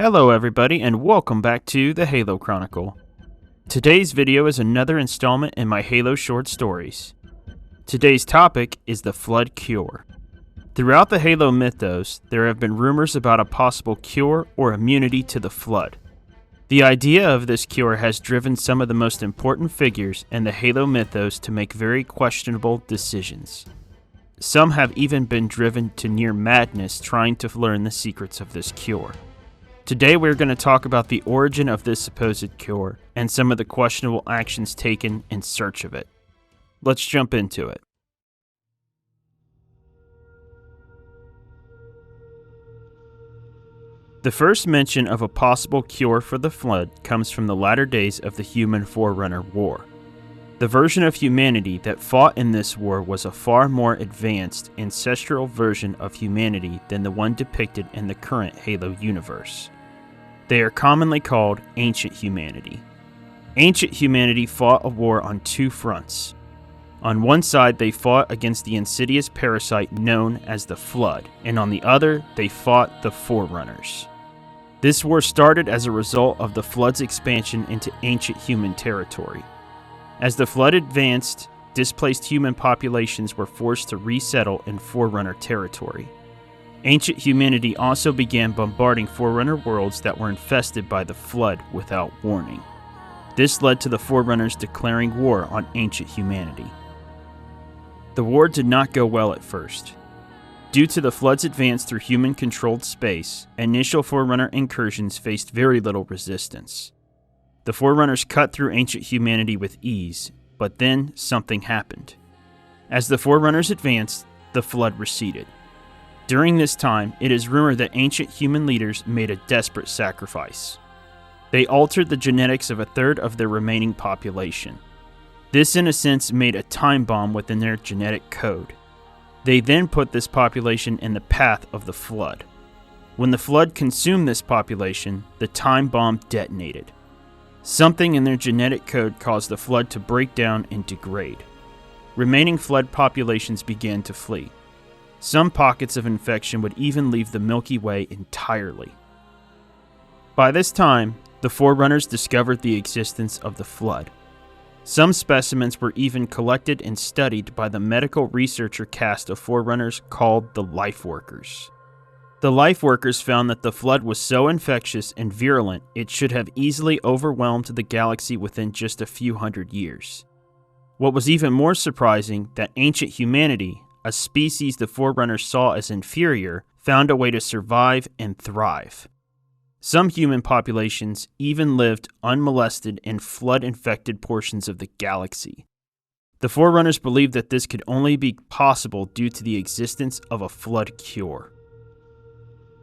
Hello everybody and welcome back to the Halo Chronicle. Today's video is another installment in my Halo short stories. Today's topic is the Flood Cure. Throughout the Halo mythos, there have been rumors about a possible cure or immunity to the Flood. The idea of this cure has driven some of the most important figures in the Halo mythos to make very questionable decisions. Some have even been driven to near madness trying to learn the secrets of this cure. Today we're going to talk about the origin of this supposed cure and some of the questionable actions taken in search of it. Let's jump into it. The first mention of a possible cure for the Flood comes from the latter days of the Human Forerunner War. The version of humanity that fought in this war was a far more advanced, ancestral version of humanity than the one depicted in the current Halo universe. They are commonly called Ancient Humanity. Ancient Humanity fought a war on two fronts. On one side, they fought against the insidious parasite known as the Flood, and on the other, they fought the Forerunners. This war started as a result of the Flood's expansion into ancient human territory. As the Flood advanced, displaced human populations were forced to resettle in Forerunner territory. Ancient humanity also began bombarding Forerunner worlds that were infested by the Flood without warning. This led to the Forerunners declaring war on ancient humanity. The war did not go well at first. Due to the Flood's advance through human-controlled space, initial Forerunner incursions faced very little resistance. The Forerunners cut through ancient humanity with ease, but then something happened. As the Forerunners advanced, the Flood receded. During this time, it is rumored that ancient human leaders made a desperate sacrifice. They altered the genetics of a third of their remaining population. This, in a sense, made a time bomb within their genetic code. They then put this population in the path of the Flood. When the Flood consumed this population, the time bomb detonated. Something in their genetic code caused the Flood to break down and degrade. Remaining Flood populations began to flee. Some pockets of infection would even leave the Milky Way entirely. By this time, the Forerunners discovered the existence of the Flood. Some specimens were even collected and studied by the medical researcher caste of Forerunners called the Life Workers. The Life Workers found that the Flood was so infectious and virulent it should have easily overwhelmed the galaxy within just a few hundred years. What was even more surprising, that ancient humanity, a species the Forerunners saw as inferior, found a way to survive and thrive. Some human populations even lived unmolested in Flood-infected portions of the galaxy. The Forerunners believed that this could only be possible due to the existence of a Flood cure.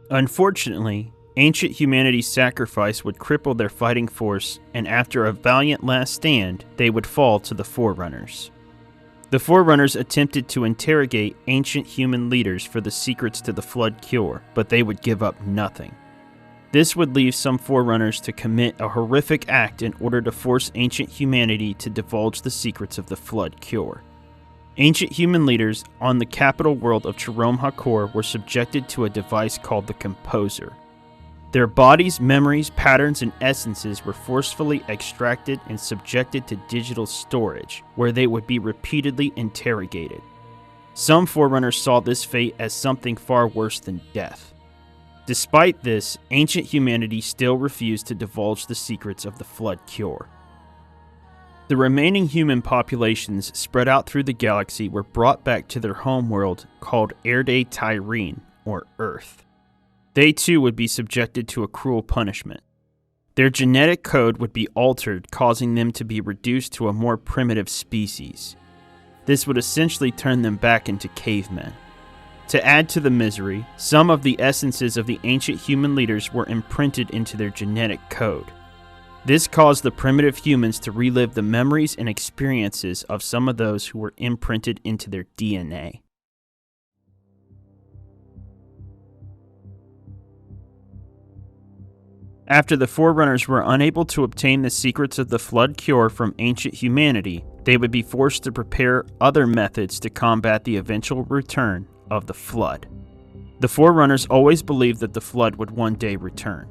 Unfortunately, ancient humanity's sacrifice would cripple their fighting force, and after a valiant last stand, they would fall to the Forerunners. The Forerunners attempted to interrogate ancient human leaders for the secrets to the Flood cure, but they would give up nothing. This would leave some Forerunners to commit a horrific act in order to force ancient humanity to divulge the secrets of the Flood cure. Ancient human leaders on the capital world of Cherom Hakor were subjected to a device called the Composer. Their bodies, memories, patterns, and essences were forcefully extracted and subjected to digital storage, where they would be repeatedly interrogated. Some Forerunners saw this fate as something far worse than death. Despite this, ancient humanity still refused to divulge the secrets of the Flood cure. The remaining human populations spread out through the galaxy were brought back to their homeworld called Erde Tyrene, or Earth. They too would be subjected to a cruel punishment. Their genetic code would be altered, causing them to be reduced to a more primitive species. This would essentially turn them back into cavemen. To add to the misery, some of the essences of the ancient human leaders were imprinted into their genetic code. This caused the primitive humans to relive the memories and experiences of some of those who were imprinted into their DNA. After the Forerunners were unable to obtain the secrets of the Flood cure from ancient humanity, they would be forced to prepare other methods to combat the eventual return of the Flood. The Forerunners always believed that the Flood would one day return.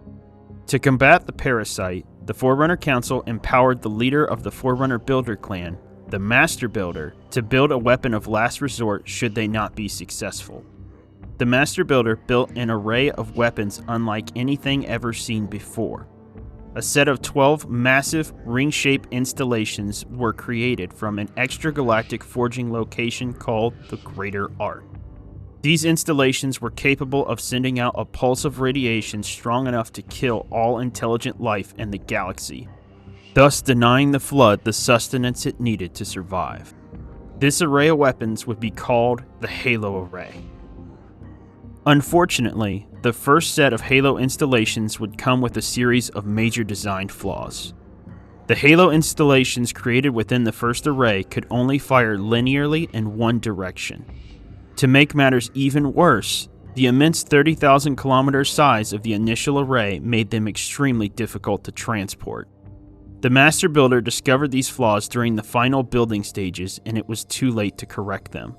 To combat the parasite, the Forerunner Council empowered the leader of the Forerunner Builder clan, the Master Builder, to build a weapon of last resort should they not be successful. The Master Builder built an array of weapons unlike anything ever seen before. A set of 12 massive ring-shaped installations were created from an extragalactic forging location called the Greater Arc. These installations were capable of sending out a pulse of radiation strong enough to kill all intelligent life in the galaxy, thus denying the Flood the sustenance it needed to survive. This array of weapons would be called the Halo Array. Unfortunately, the first set of Halo installations would come with a series of major design flaws. The Halo installations created within the first array could only fire linearly in one direction. To make matters even worse, the immense 30,000 kilometer size of the initial array made them extremely difficult to transport. The Master Builder discovered these flaws during the final building stages, and it was too late to correct them.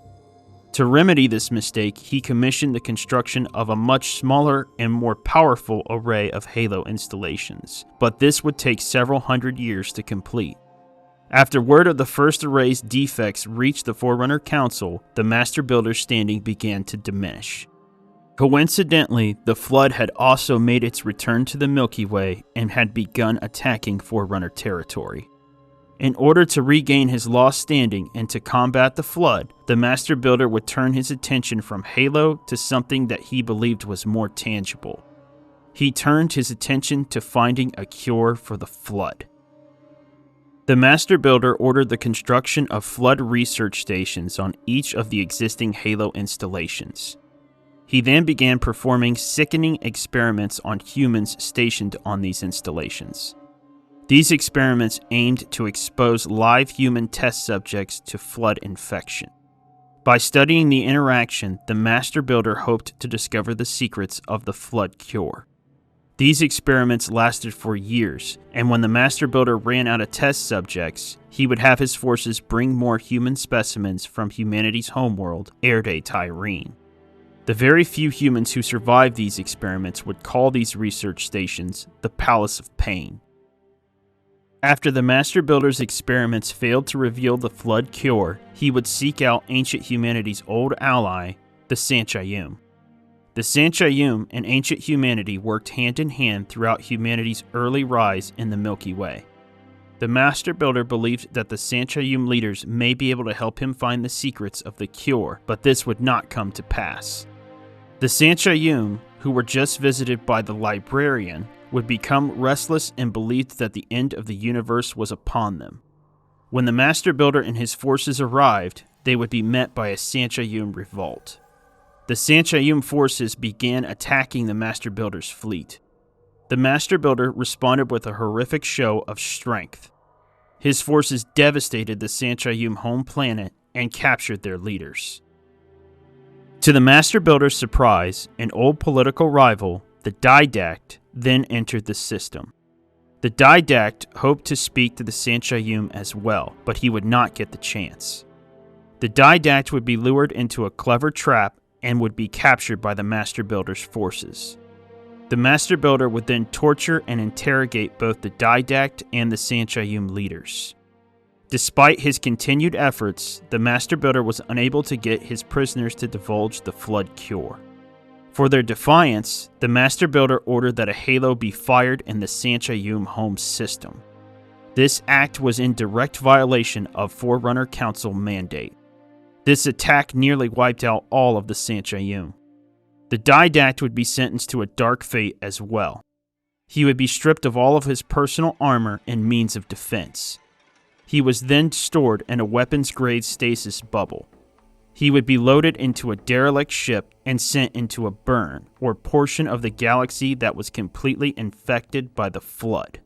To remedy this mistake, he commissioned the construction of a much smaller and more powerful array of Halo installations, but this would take several hundred years to complete. After word of the first array's defects reached the Forerunner Council, the Master Builder's standing began to diminish. Coincidentally, the Flood had also made its return to the Milky Way and had begun attacking Forerunner territory. In order to regain his lost standing and to combat the Flood, the Master Builder would turn his attention from Halo to something that he believed was more tangible. He turned his attention to finding a cure for the Flood. The Master Builder ordered the construction of Flood research stations on each of the existing Halo installations. He then began performing sickening experiments on humans stationed on these installations. These experiments aimed to expose live human test subjects to Flood infection. By studying the interaction, the Master Builder hoped to discover the secrets of the Flood cure. These experiments lasted for years, and when the Master Builder ran out of test subjects, he would have his forces bring more human specimens from humanity's homeworld, Erde Tyrene. The very few humans who survived these experiments would call these research stations the Palace of Pain. After the Master Builder's experiments failed to reveal the Flood cure, he would seek out ancient humanity's old ally, the Sanchayum. The Sanchayum and ancient humanity worked hand in hand throughout humanity's early rise in the Milky Way. The Master Builder believed that the Sanchayum leaders may be able to help him find the secrets of the cure, but this would not come to pass. The Sanchayum, who were just visited by the Librarian, would become restless and believed that the end of the universe was upon them. When the Master Builder and his forces arrived, they would be met by a Sanchayum revolt. The Sanchayum forces began attacking the Master Builder's fleet. The Master Builder responded with a horrific show of strength. His forces devastated the Sanchayum home planet and captured their leaders. To the Master Builder's surprise, an old political rival, the Didact, then entered the system. The Didact hoped to speak to the Sanchayum as well, but he would not get the chance. The Didact would be lured into a clever trap and would be captured by the Master Builder's forces. The Master Builder would then torture and interrogate both the Didact and the Sanchayum leaders. Despite his continued efforts, the Master Builder was unable to get his prisoners to divulge the Flood cure. For their defiance, the Master Builder ordered that a halo be fired in the Sanchayum home system. This act was in direct violation of Forerunner Council mandate. This attack nearly wiped out all of the Sanchayum. The Didact would be sentenced to a dark fate as well. He would be stripped of all of his personal armor and means of defense. He was then stored in a weapons-grade stasis bubble. He would be loaded into a derelict ship and sent into a burn, or portion of the galaxy that was completely infected by the Flood.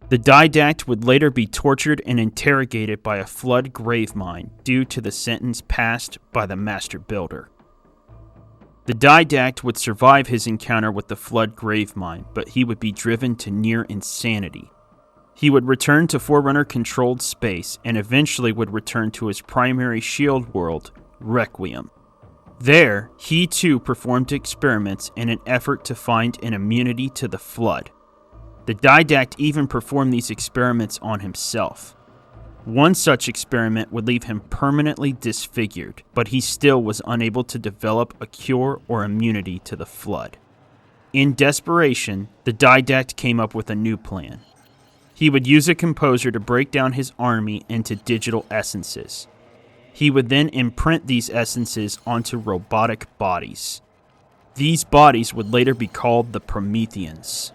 The Didact would later be tortured and interrogated by a Flood grave mine due to the sentence passed by the Master Builder. The Didact would survive his encounter with the Flood grave mine, but he would be driven to near insanity. He would return to Forerunner-controlled space and eventually would return to his primary shield world, Requiem. There, he too performed experiments in an effort to find an immunity to the Flood. The Didact even performed these experiments on himself. One such experiment would leave him permanently disfigured, but he still was unable to develop a cure or immunity to the flood. In desperation, the Didact came up with a new plan. He would use a composer to break down his army into digital essences. He would then imprint these essences onto robotic bodies. These bodies would later be called the Prometheans.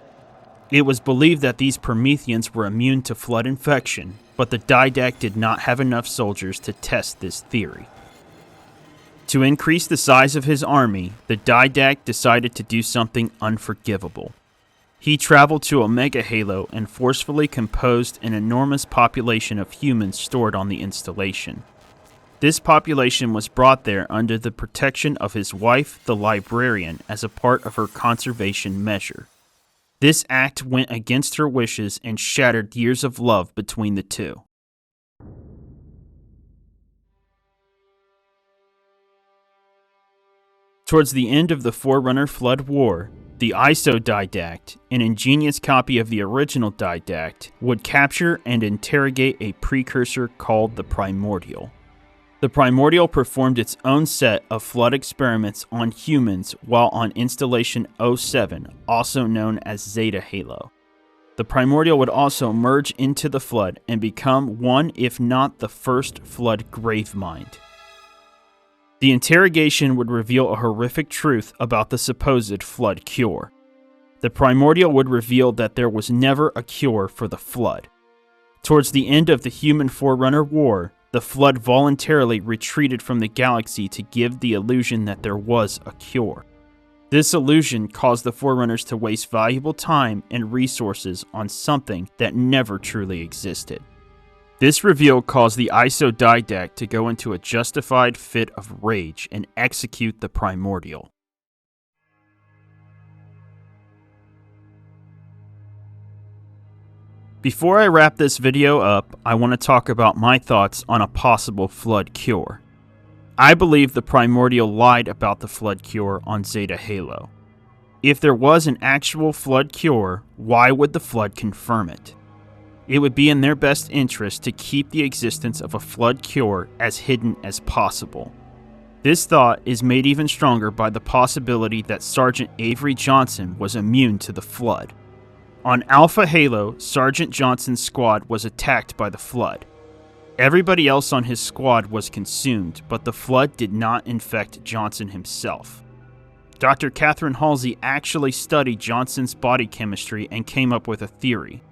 It was believed that these Prometheans were immune to flood infection, but the Didact did not have enough soldiers to test this theory. To increase the size of his army, the Didact decided to do something unforgivable. He traveled to Omega Halo and forcefully composed an enormous population of humans stored on the installation. This population was brought there under the protection of his wife, the Librarian, as a part of her conservation measure. This act went against her wishes and shattered years of love between the two. Towards the end of the Forerunner Flood War, the ISO Didact, an ingenious copy of the original Didact, would capture and interrogate a precursor called the Primordial. The Primordial performed its own set of flood experiments on humans while on Installation 07, also known as Zeta Halo. The Primordial would also merge into the flood and become one, if not the first, flood gravemind. The interrogation would reveal a horrific truth about the supposed flood cure. The Primordial would reveal that there was never a cure for the flood. Towards the end of the Human Forerunner War, the flood voluntarily retreated from the galaxy to give the illusion that there was a cure. This illusion caused the Forerunners to waste valuable time and resources on something that never truly existed. This reveal caused the ISO Didact to go into a justified fit of rage and execute the Primordial. Before I wrap this video up, I want to talk about my thoughts on a possible flood cure. I believe the Primordial lied about the flood cure on Zeta Halo. If there was an actual flood cure, why would the flood confirm it? It would be in their best interest to keep the existence of a flood cure as hidden as possible. This thought is made even stronger by the possibility that Sergeant Avery Johnson was immune to the flood. On Alpha Halo, Sergeant Johnson's squad was attacked by the flood. Everybody else on his squad was consumed, but the flood did not infect Johnson himself. Dr. Catherine Halsey actually studied Johnson's body chemistry and came up with a theory.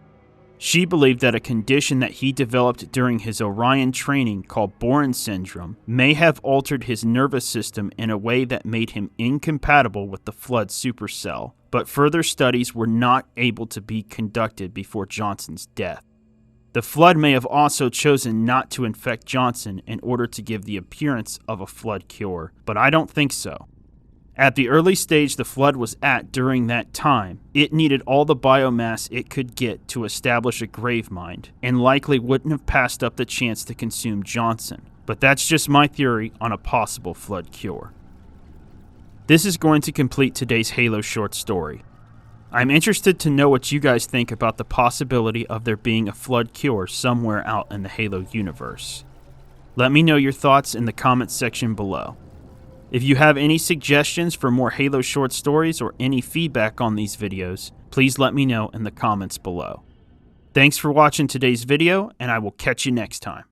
She believed that a condition that he developed during his Orion training called Boren syndrome may have altered his nervous system in a way that made him incompatible with the flood supercell, but further studies were not able to be conducted before Johnson's death. The flood may have also chosen not to infect Johnson in order to give the appearance of a flood cure, but I don't think so. At the early stage the flood was at during that time, it needed all the biomass it could get to establish a gravemind, and likely wouldn't have passed up the chance to consume Johnson. But that's just my theory on a possible flood cure. This is going to complete today's Halo short story. I'm interested to know what you guys think about the possibility of there being a flood cure somewhere out in the Halo universe. Let me know your thoughts in the comments section below. If you have any suggestions for more Halo short stories or any feedback on these videos, please let me know in the comments below. Thanks for watching today's video, and I will catch you next time.